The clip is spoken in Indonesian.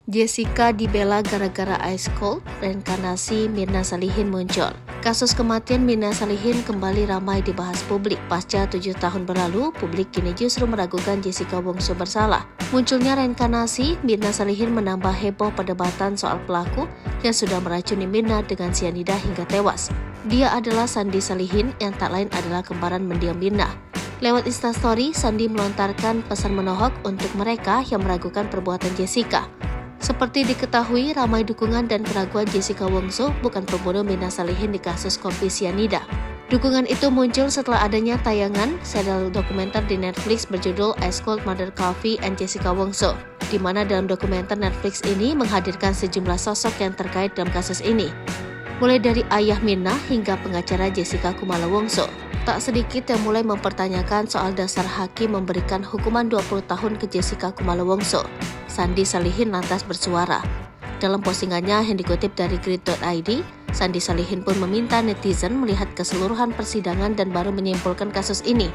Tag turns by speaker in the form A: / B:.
A: Jessica dibela gara-gara ice cold, reinkarnasi Mirna Salihin muncul. Kasus kematian Mirna Salihin kembali ramai dibahas publik. Pasca 7 tahun berlalu, publik kini justru meragukan Jessica Wongso bersalah. Munculnya reinkarnasi Mirna Salihin menambah heboh perdebatan soal pelaku yang sudah meracuni Mirna dengan sianida hingga tewas. Dia adalah Sandi Salihin yang tak lain adalah kembaran mendiang Mirna. Lewat Instastory, Sandi melontarkan pesan menohok untuk mereka yang meragukan perbuatan Jessica. Seperti diketahui, ramai dukungan dan keraguan Jessica Wongso bukan pembunuh Mirna Salihin di kasus kopi sianida. Dukungan itu muncul setelah adanya tayangan serial dokumenter di Netflix berjudul Ice Cold Murder Coffee and Jessica Wongso, di mana dalam dokumenter Netflix ini menghadirkan sejumlah sosok yang terkait dalam kasus ini. Mulai dari ayah Mirna hingga pengacara Jessica Kumala Wongso. Tak sedikit yang mulai mempertanyakan soal dasar hakim memberikan hukuman 20 tahun ke Jessica Kumala Wongso. Sandi Salihin lantas bersuara. Dalam postingannya yang dikutip dari grid.id, Sandi Salihin pun meminta netizen melihat keseluruhan persidangan dan baru menyimpulkan kasus ini.